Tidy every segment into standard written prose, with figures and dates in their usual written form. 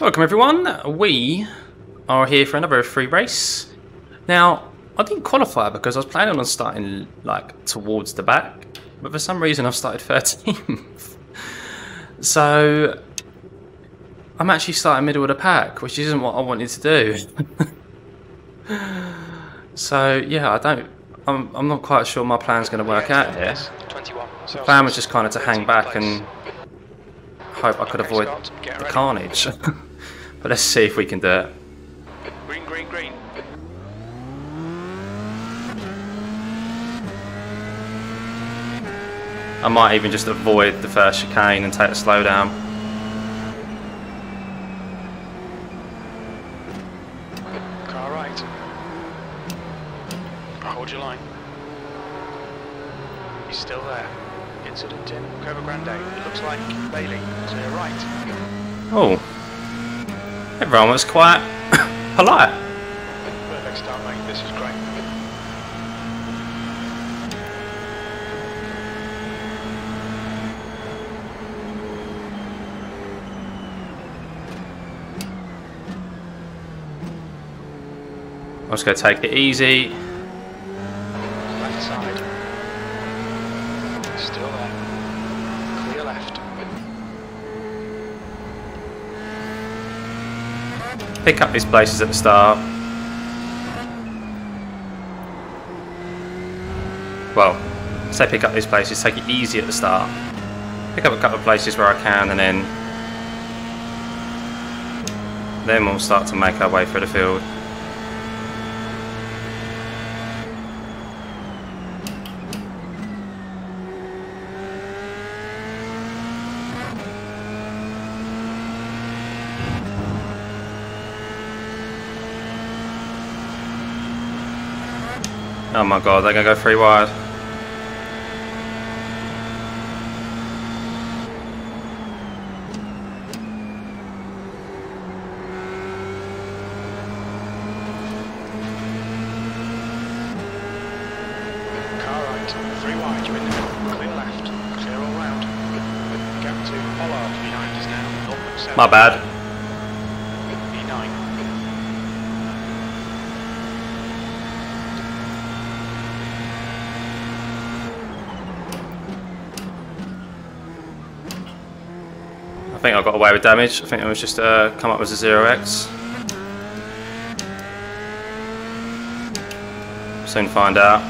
Welcome everyone, we are here for another free race. Now, I didn't qualify because I was planning on starting like towards the back, but for some reason I've started 13th. So, I'm actually starting middle of the pack, which isn't what I wanted to do. So, yeah, I'm not quite sure my plan's going to work out here. The plan was just kind of to hang back and hope I could avoid the carnage. But let's see if we can do it. Green, green, green. I might even just avoid the first chicane and take the slow down. Car right. Hold your line. He's still there. Incident in Cova Grande. It looks like Bailey. Clear right. Oh. Everyone was quite polite. Perfect start, mate. This is great. I'm just going to take it easy. Left side. Still there. Clear left. Pick up these places at the start. Well, say pick up these places, take it easy at the start. Pick up a couple of places where I can, and then we'll start to make our way through the field. Oh my god, they're going to go 3 wide. Car right. 3 wide. You're in the middle. Clear left. Clear all round. Gap to Pollard behind us now. 0.7. My bad. E9. I think I got away with damage. I think it was just come up as a 0x. Soon find out.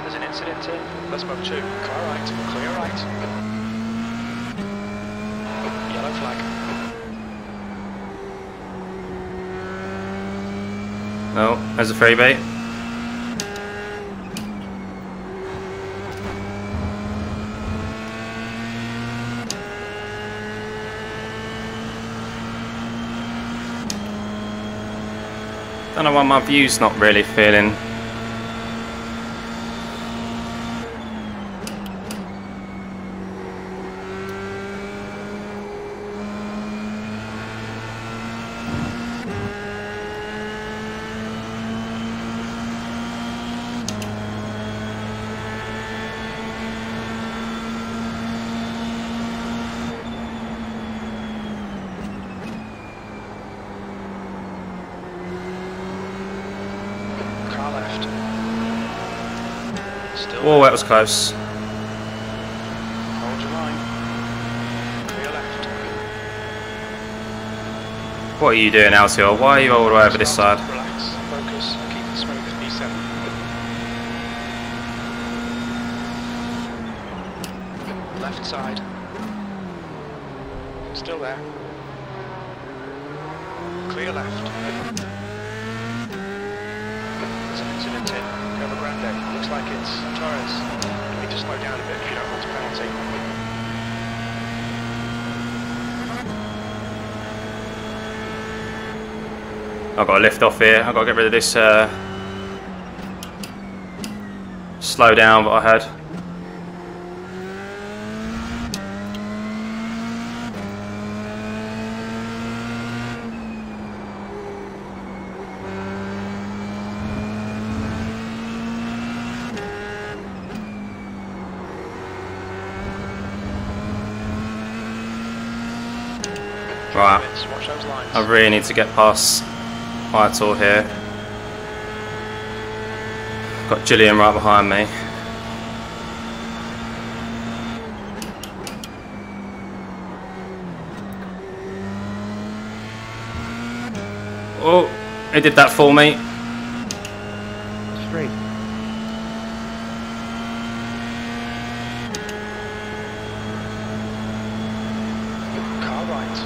There's an incident in. Let's move 2. Car right. Clear right. Yellow flag. Oh, there's a freebie. Don't know why my view's not really feeling. Car left. Still Whoa, that was close. Hold your line. Clear left. What are you doing, Altior? Why are you all the way over this side? Relax. Focus. Keep it smooth. E7. Left side. Still there. Clear left. There's an incident in Cova Grande. Looks like it's Torres. You need to slow down a bit if you don't want a penalty. I've got to lift off here. I've got to get rid of this slow down that I had. Right. limits. Watch those lines. I really need to get past Viator here. Got Gillian right behind me. Oh, he did that for me. Straight. Car right.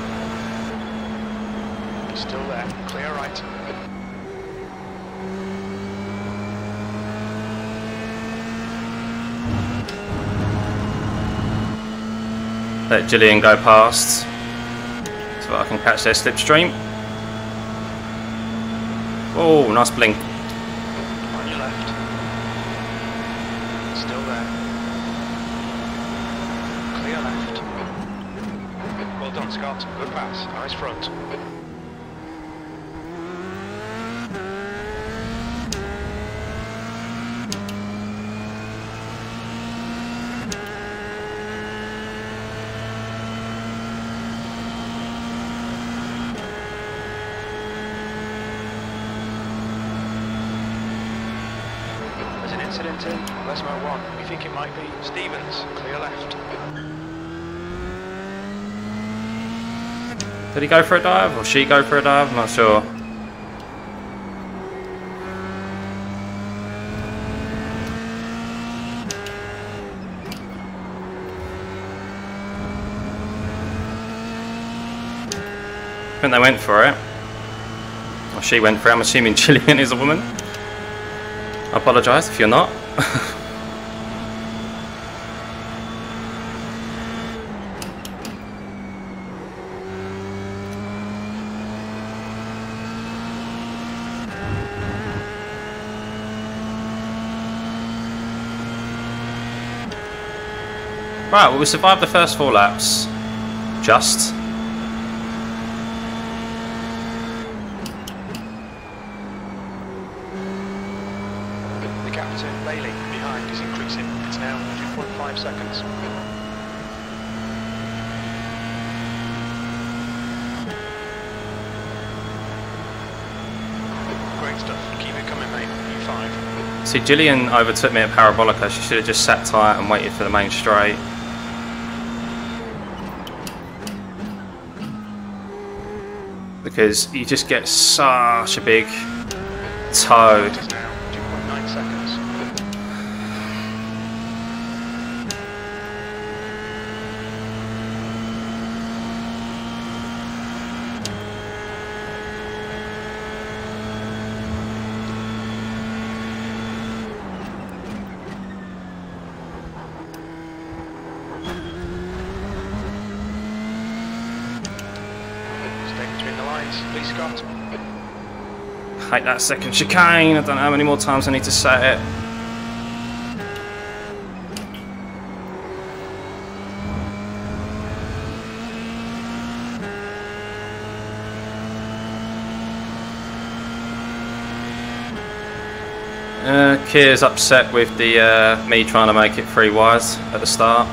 Still there. Clear right. Let Gillian go past so that I can catch their slipstream. Oh, nice blink. On your left. Still there. Clear left. Well done, Scott. Good pass. Eyes front. There's an incident in Lesmo 1. We think it might be Stevens. Clear left. Did he go for a dive or she go for a dive? I'm not sure. I think they went for it. Or she went for it. I'm assuming Gillian is a woman. I apologise if you're not. Right, well, we survived the first 4 laps. Just. The captain, Bailey, behind is increasing. It's now 2.5 seconds. Great stuff. Keep it coming, mate. U5. See, Gillian overtook me at Parabolica. She should have just sat tight and waited for the main straight. Because you just get such a big toe. It is now 2.9 seconds. Stay between the lines, please, Scott. Hate that second chicane. I don't know how many more times I need to set it. Keir's upset with the me trying to make it 3 wires at the start.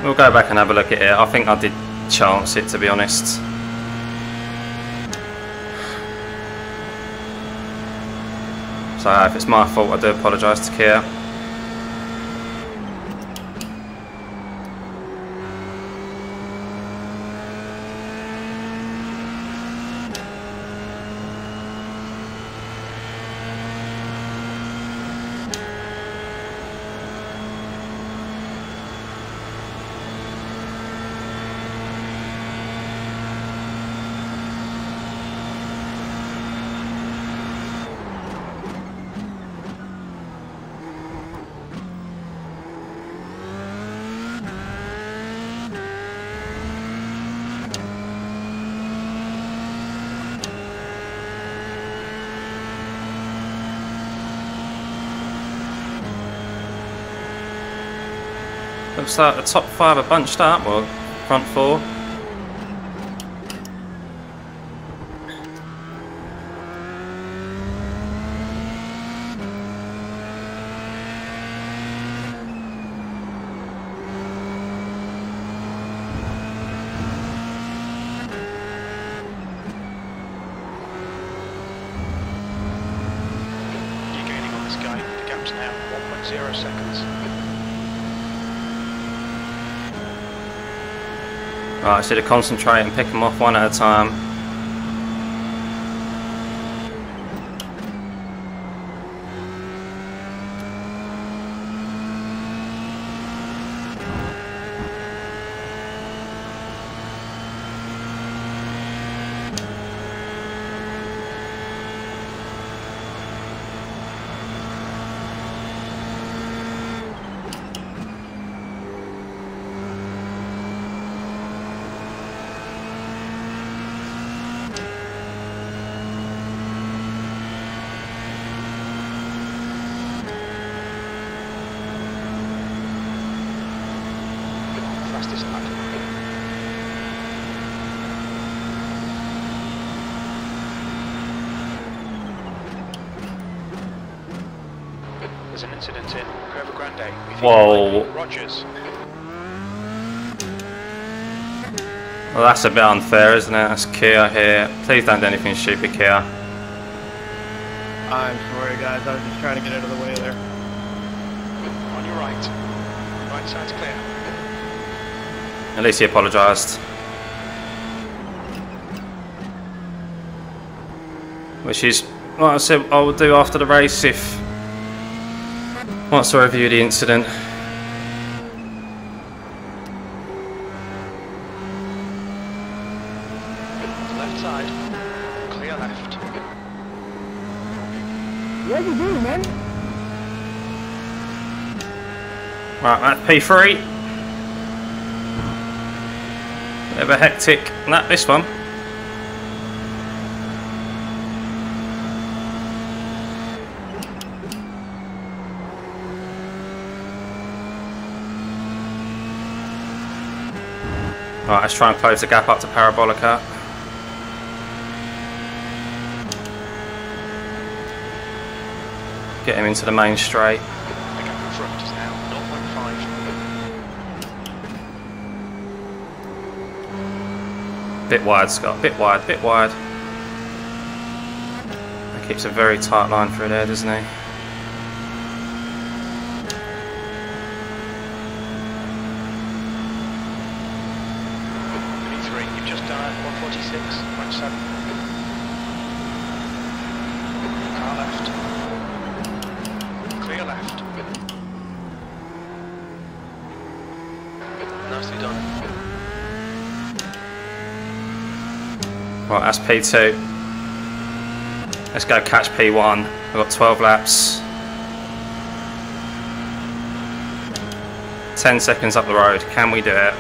We'll go back and have a look at it. I think I did chance it, to be honest. So if it's my fault, I do apologise to Keir. Looks like the top 5 are bunched up, well, front 4. 0 seconds. Right, so to concentrate and pick them off one at a time. Fastest lap. There's an incident in Curva Grande. Whoa. Rogers. Well, that's a bit unfair, isn't it? That's Keir here. Please don't do anything stupid, Keir. I'm sorry, guys. I was just trying to get out of the way there. On your right. Right side's clear. At least he apologised. Which is what I said I will do after the race if once I review the incident. Left side. Clear left. What you doing, man? Right, that's P3. Bit of a hectic lap this one. Right, let's try and close the gap up to Parabolica. Get him into the main straight. The gap in front is now 0.5. Bit wide, Scott. Bit wide, bit wide. He keeps a very tight line through there, doesn't he? You've just done 146.7. Car left. Clear left. Nicely done. Right, that's P2. Let's go catch P1. I've got 12 laps. 10 seconds up the road. Can we do it?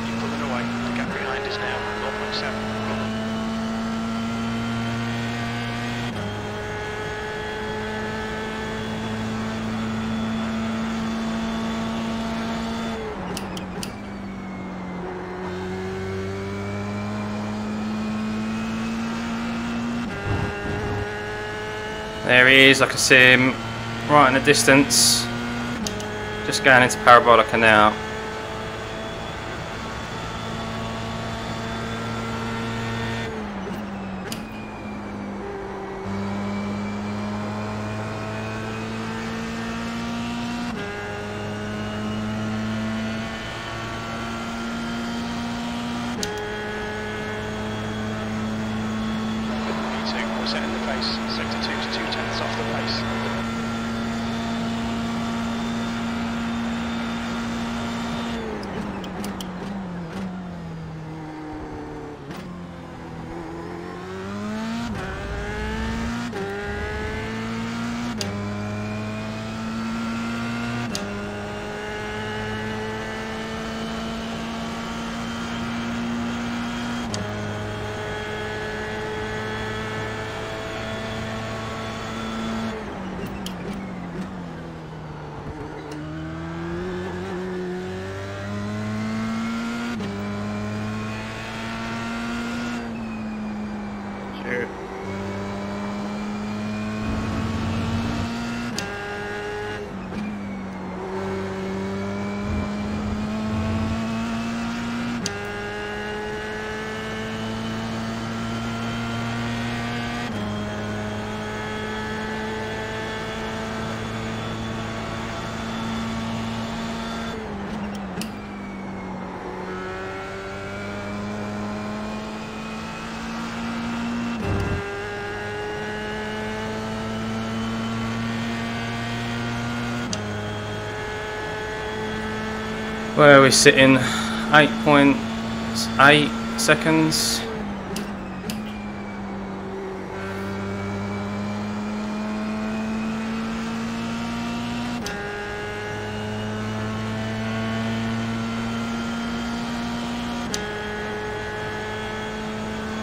You're pulling away. The gap behind is now 0.7. There he is, I can see him right in the distance. Just going into Parabolica now. P2 was set in the pace. Sector 2's 2/10 off the pace. Where are we sitting? 8.8 seconds.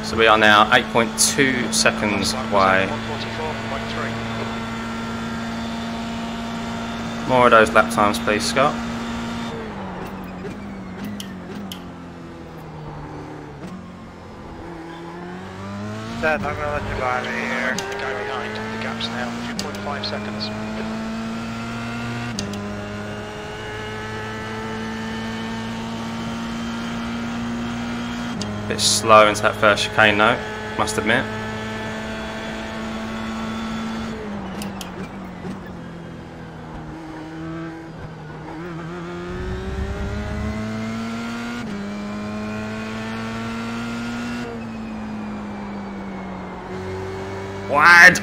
So we are now 8.2 seconds away. 144.3. More of those lap times, please, Scott. Dad, I'm gonna let you buy me here. The guy behind, the gap's now 2.5 seconds. Bit slow into that first chicane though, must admit. Wide!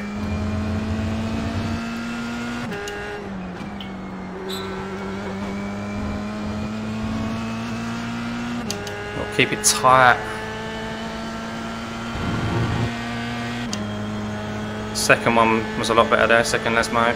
We'll keep it tight. Second one was a lot better there, second Lesmo.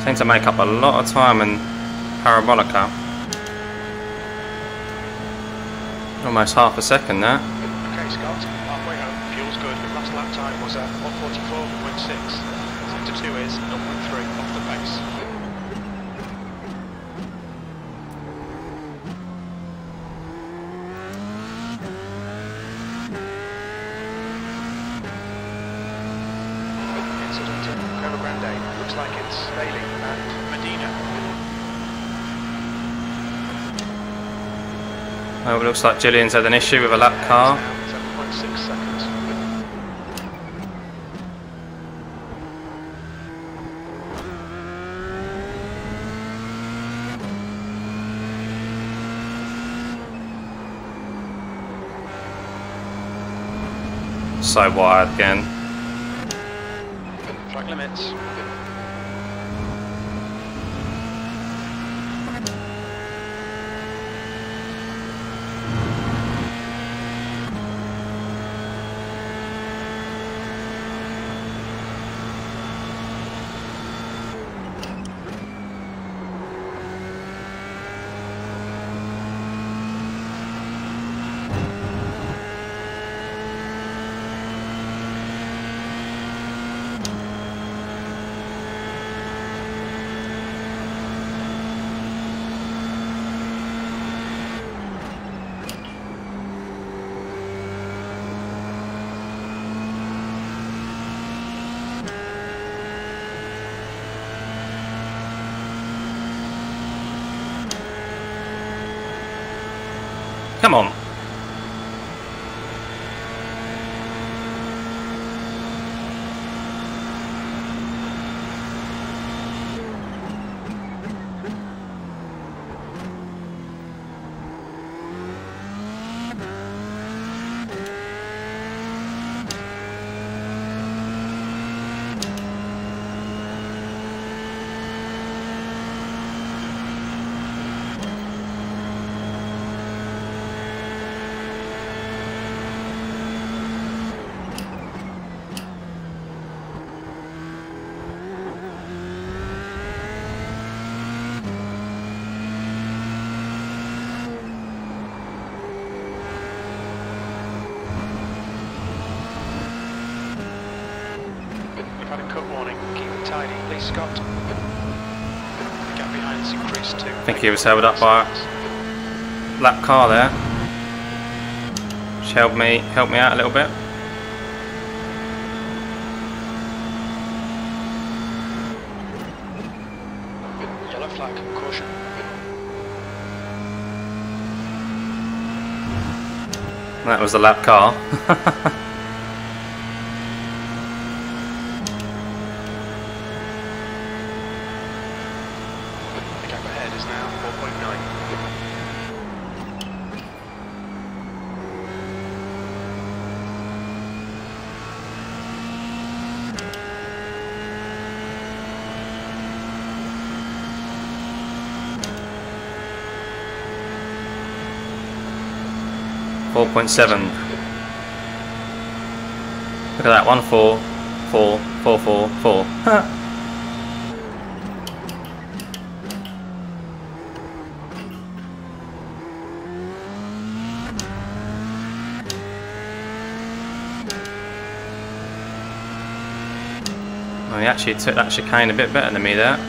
Seem to make up a lot of time in Parabolica. Almost half a second there. Okay, Scott, halfway home, fuel's good. Last lap time was 144.6. Sector 2 is 0.3 off the pace. Incident in Cova Grande. Looks like it's Bailey and Medina. Oh, it looks like Gillian's had an issue with a lap car. 7.6 seconds. So wide again. Track limits. Come on. We've had a cut warning. Keep it tidy, please, Scott. The gap behind's increased to. I think he was held up by a lap car there. Which helped me out a little bit. Yellow flag, caution. That was the lap car. The gap ahead is now 4.9. 4.7. Look at that, 1 4 4 4 4 4. Oh, he actually took that chicane a bit better than me there.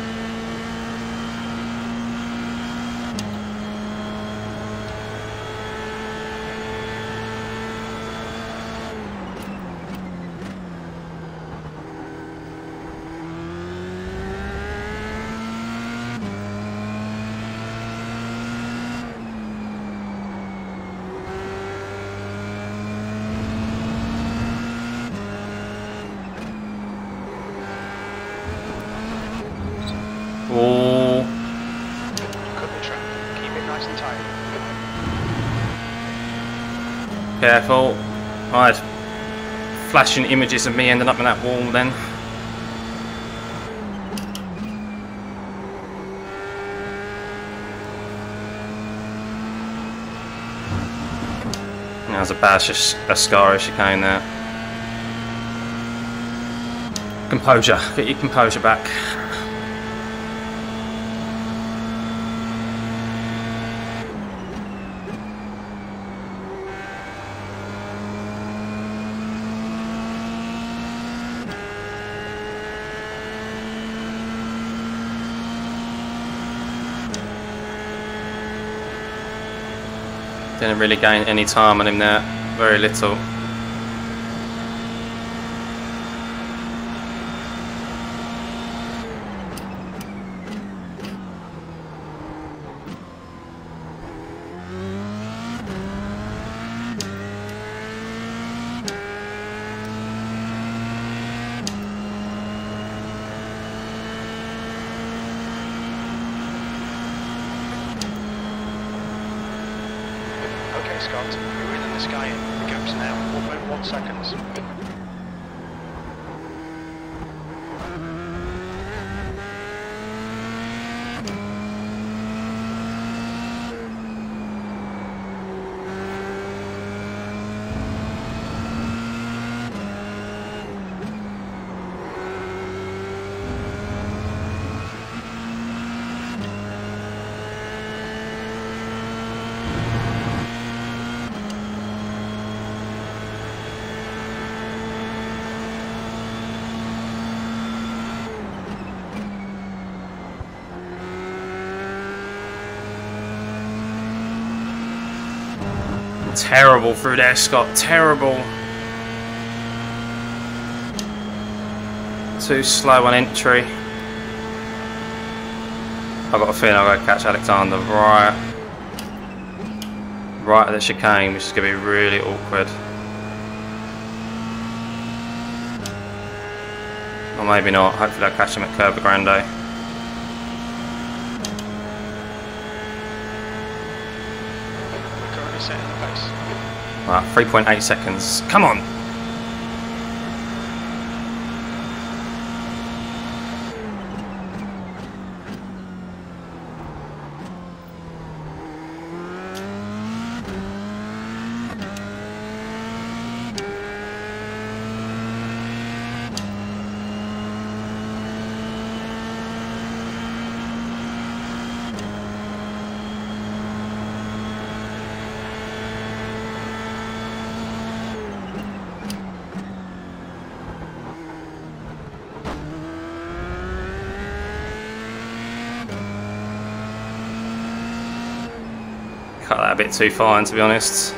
Oh, Cut the track. Keep it nice and tight. careful. I had flashing images of me ending up in that wall then. That was a bad Ascara chicane there. Composure. Get your composure back. Didn't really gain any time on him there, very little. Okay, Scott, you're in the sky. The gap's now 4.1 seconds. Terrible through there, Scott. Terrible. Too slow on entry. I've got a feeling I'm going to catch Alexander right at the chicane, which is going to be really awkward. Or maybe not. Hopefully I'll catch him at Curva Grande. We're currently setting the pace. Right, 3.8 seconds. Come on! Cut that a bit too fine, to be honest.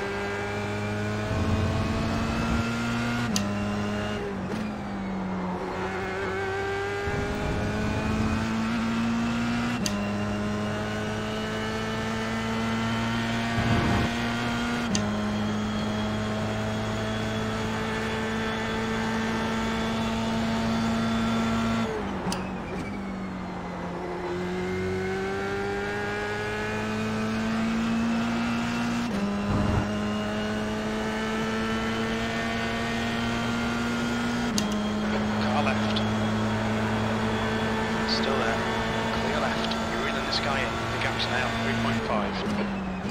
Sky in. The gap's now 3.5.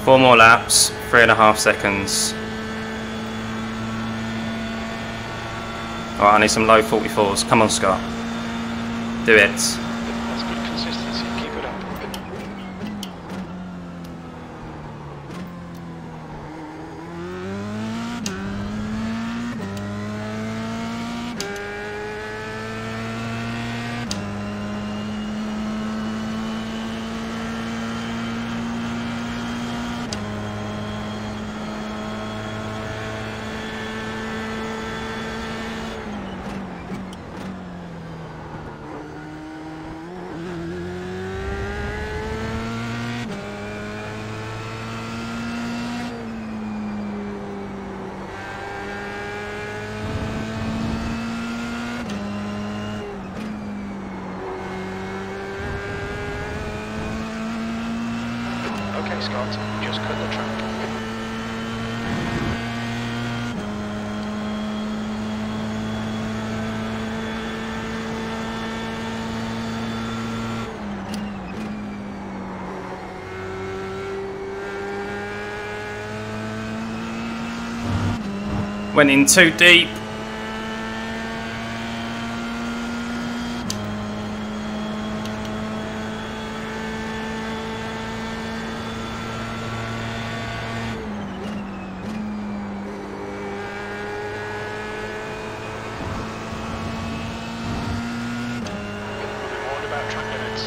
Four more laps, 3.5 seconds. Alright, I need some low 44s. Come on, Scott. Do it. That's good consistency. Keep it up. Okay, Scott, just cut the track. Went in too deep. What about track limits?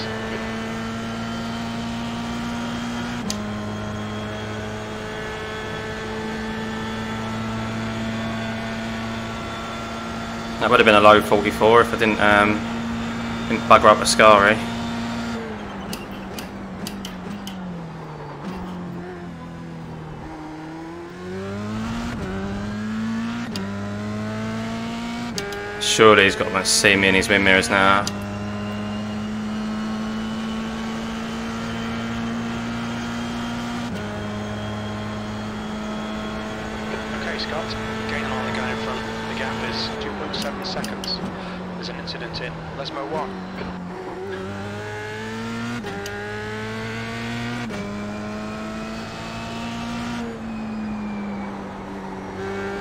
That would have been a low 44 if I didn't bugger up Ascari. Surely he's got to see me in his wind mirrors now. Okay, Scott, gain on the guy in front. The gap is 2.7 seconds. There's an incident in Lesmo 1.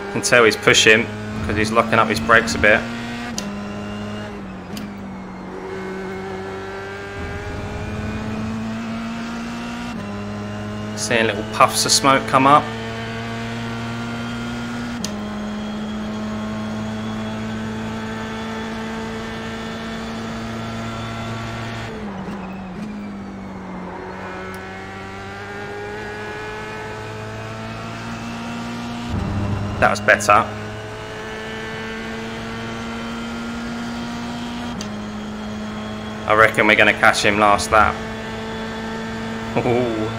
You can tell he's pushing because he's locking up his brakes a bit. Seeing little puffs of smoke come up. That was better. I reckon we're going to catch him last lap. Ooh.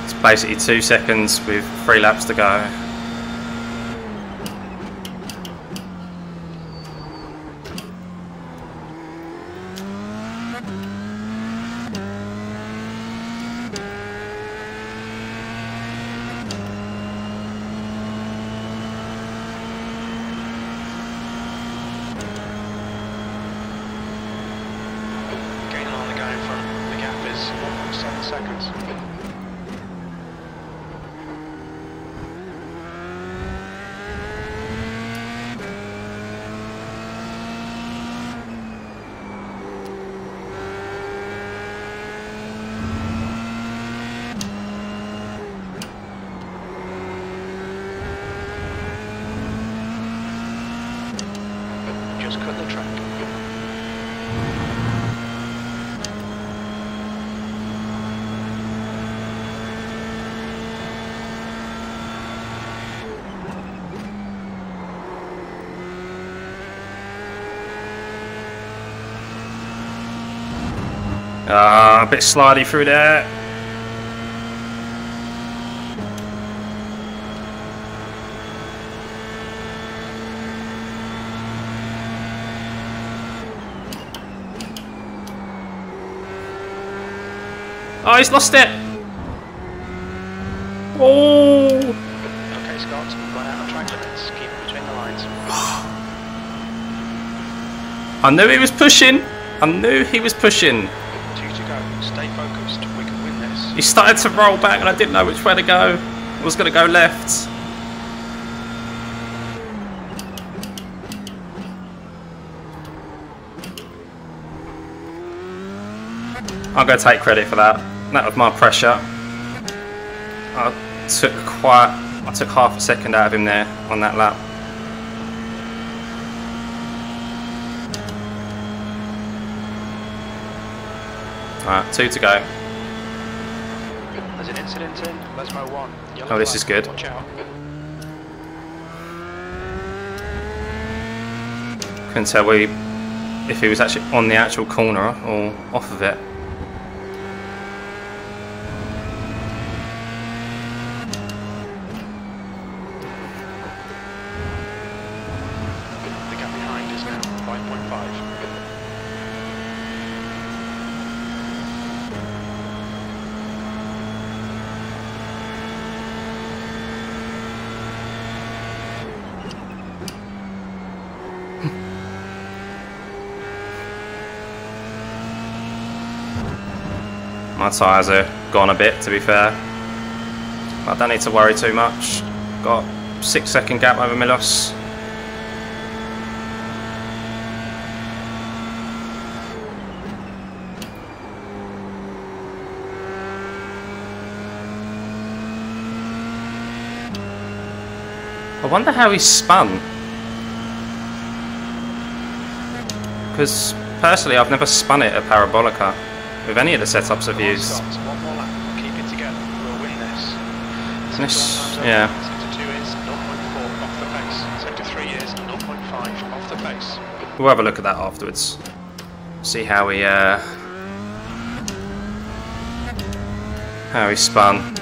It's basically 2 seconds with 3 laps to go. Gaining on the guy in front. The gap is 1.7 seconds. Just cut the track. Ah, a bit slidey through there. Oh, he's lost it. Oh. Okay, Scott, run out of track limits. Keep it between the lines. I knew he was pushing. I knew he was pushing. 2 to go. Stay focused. We can win this. He started to roll back and I didn't know which way to go. I was going to go left. I'm going to take credit for that. That was my pressure. I took half a second out of him there on that lap. Alright, 2 to go. There's an incident in Lesmo 1. Oh, this is good. Watch out. Couldn't tell if he was actually on the actual corner or off of it. The gap behind is now 5.5. My tyres are gone a bit, to be fair. I don't need to worry too much. Got 6-second gap over Milos. I wonder how he spun. Because personally, I've never spun it at Parabolica with any of the setups I've used. Scott, one more lap. Keep it together. We'll win this. Yeah. Sector 2 is 0.4 off the pace. Sector 3 is 0.5 off the pace. We'll have a look at that afterwards. See how he spun.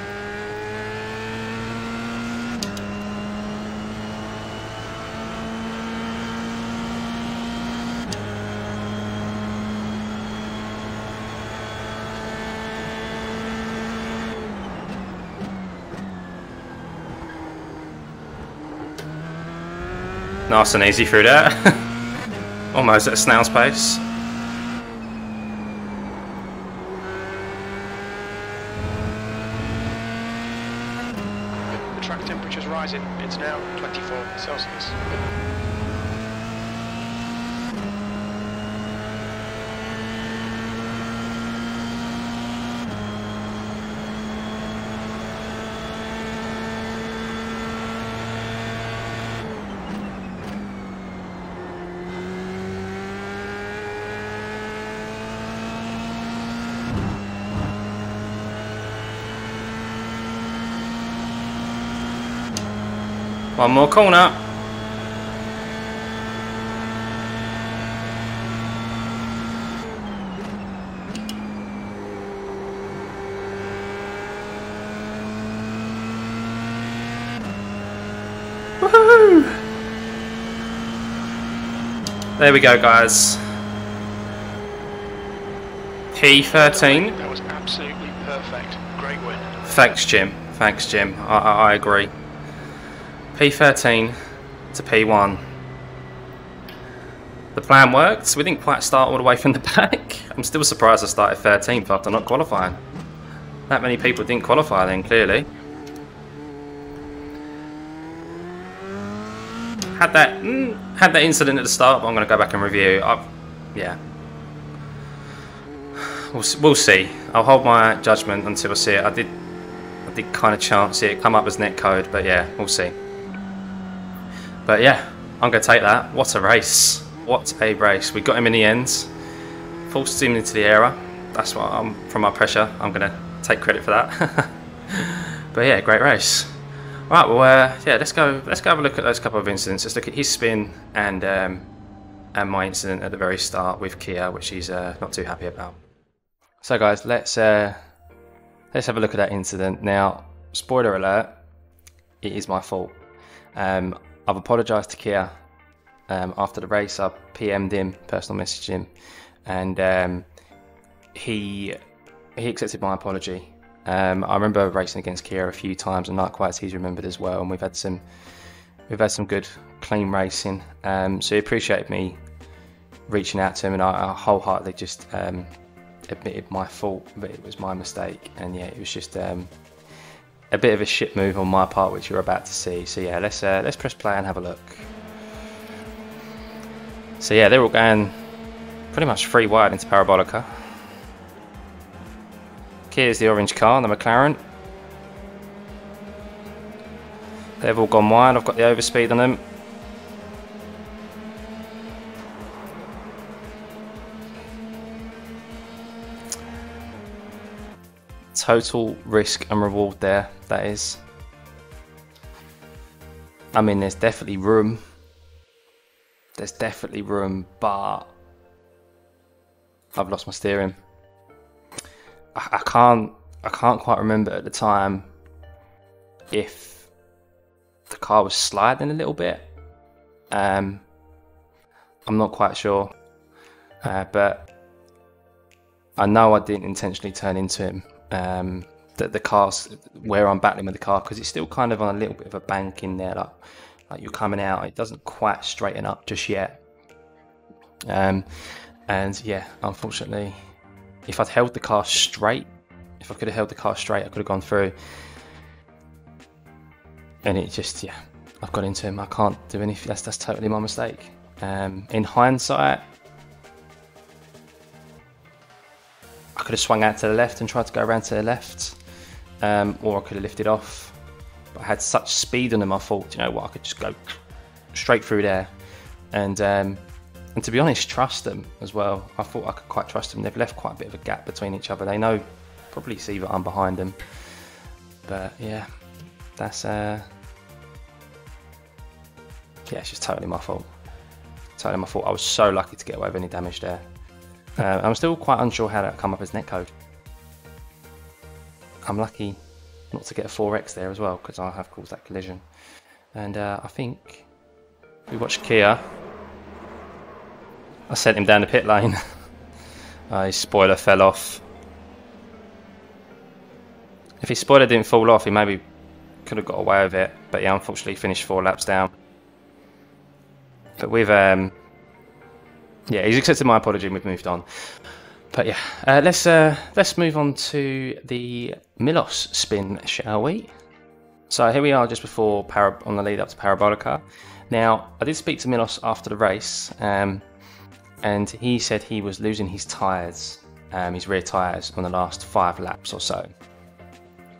Nice and easy through there. Almost at a snail's pace. The track temperature's rising. It's now 24 Celsius. One more corner. Woohoo! There we go, guys. P13. That was absolutely perfect. Great win. Thanks, Jim. Thanks, Jim. I agree. P13 to P1. The plan worked. We didn't quite start all the way from the back. I'm still surprised I started 13th after not qualifying. That many people didn't qualify then, clearly. Had that incident at the start, but I'm going to go back and review. Yeah. We'll see. I'll hold my judgment until I see it. I did kind of chance it come up as netcode, but yeah, we'll see. But yeah, I'm going to take that. What a race. What a race. We got him in the end. Forced him into the error. That's what from my pressure. I'm going to take credit for that. But yeah, great race. Right, well, yeah, let's go have a look at those couple of incidents. Let's look at his spin and my incident at the very start with Keir, which he's not too happy about. So guys, let's have a look at that incident. Now, spoiler alert, it is my fault. I've apologised to Keir after the race. I PM'd him, personal messaged him, and he accepted my apology. I remember racing against Keir a few times, and likewise he's remembered as well. And we've had some good, clean racing. So he appreciated me reaching out to him, and I wholeheartedly just admitted my fault, but it was my mistake. And yeah, it was just a bit of a shit move on my part, which you're about to see. So yeah, let's press play and have a look. So yeah, they're all going pretty much free wide into Parabolica. Here's the orange car, the McLaren. They've all gone wide. I've got the overspeed on them. Total risk and reward there, that is. I mean, there's definitely room. There's definitely room, but I've lost my steering. I can't quite remember at the time if the car was sliding a little bit. I'm not quite sure, but I know I didn't intentionally turn into him. The car's where I'm battling with the car, because it's still kind of on a little bit of a bank in there, like you're coming out. It doesn't quite straighten up just yet. And yeah, unfortunately, if I'd held the car straight, if I could have held the car straight, I could have gone through. And it just, yeah, I've got into him. I can't do anything. That's totally my mistake. In hindsight, I could have swung out to the left and tried to go around to the left, or I could have lifted off. But I had such speed on them, I thought, you know what, I could just go straight through there. And to be honest, trust them as well. I thought I could quite trust them. They've left quite a bit of a gap between each other. They know, probably see that I'm behind them. But yeah, that's yeah, it's just totally my fault. Totally my fault. I was so lucky to get away with any damage there. I'm still quite unsure how that come up as netcode. I'm lucky not to get a 4X there as well, because I have caused that collision. And I think we watched Keir. I sent him down the pit lane. His spoiler fell off. If his spoiler didn't fall off, he maybe could have got away with it. But yeah, unfortunately, he finished 4 laps down. But we've yeah, he's accepted my apology and we've moved on. But yeah, let's move on to the Milos spin, shall we? So here we are just before on the lead up to Parabolica. Now, I did speak to Milos after the race, and he said he was losing his tyres, his rear tyres, on the last 5 laps or so.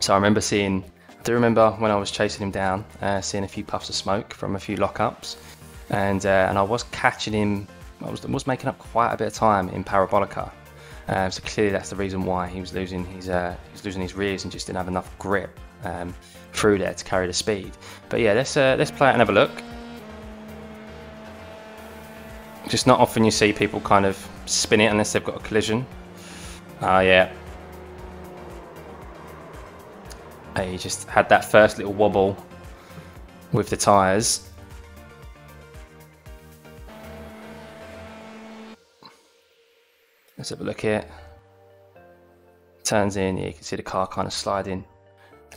So I do remember when I was chasing him down, seeing a few puffs of smoke from a few lockups, and I was catching him. I was making up quite a bit of time in Parabolica, so clearly that's the reason why he was losing his rears and just didn't have enough grip through there to carry the speed. But yeah, let's play it and have a look. Just not often you see people kind of spin it unless they've got a collision. Yeah. He just had that first little wobble with the tyres. Let's have a look here. Turns in, yeah, you can see the car kind of sliding.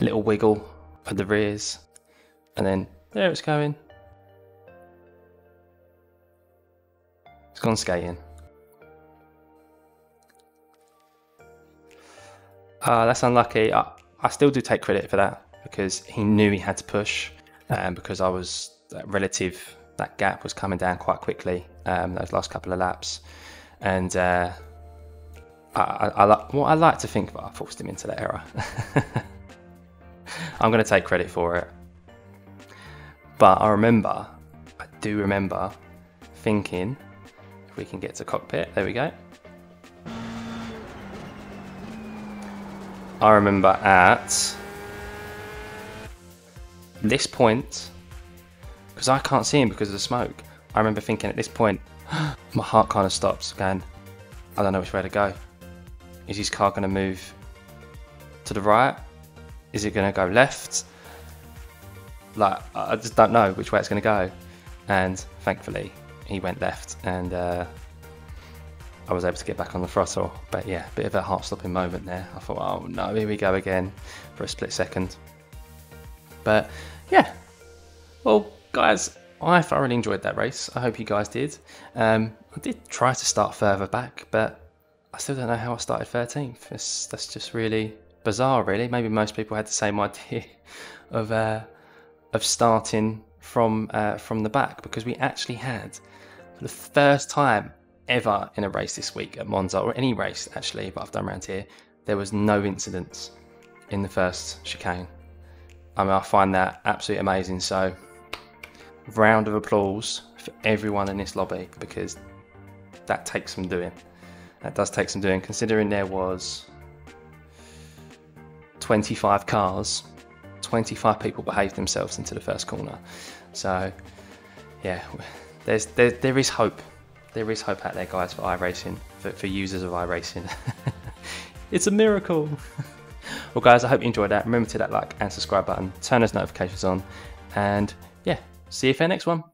A little wiggle of the rears. And then there it's going. It's gone skating. That's unlucky. I still do take credit for that, because he knew he had to push, because that gap was coming down quite quickly those last couple of laps. And I like to think that I forced him into that error. I'm going to take credit for it. But I do remember thinking, if we can get to cockpit, there we go. I remember at this point, because I can't see him because of the smoke, I remember thinking at this point, my heart kind of stops, going, I don't know which way to go. Is his car going to move to the right? Is it going to go left? Like, I just don't know which way it's going to go. And thankfully, he went left, and I was able to get back on the throttle. But yeah, a bit of a heart-stopping moment there. I thought, oh no, here we go again for a split second. But yeah, well, guys, I thoroughly enjoyed that race. I hope you guys did. I did try to start further back, but I still don't know how I started 13th. That's just really bizarre, really. Maybe most people had the same idea of starting from the back, because we actually had, for the first time ever in a race this week at Monza, or any race actually, but I've done around here, there was no incidents in the first chicane. I mean, I find that absolutely amazing. So, round of applause for everyone in this lobby, because that takes some doing. That does take some doing, considering there was 25 cars, 25 people behaved themselves into the first corner. So yeah, there is hope. There is hope out there, guys, for iRacing, for users of iRacing. It's a miracle. Well, guys, I hope you enjoyed that. Remember to hit that like and subscribe button, turn those notifications on, and yeah, see you for the next one.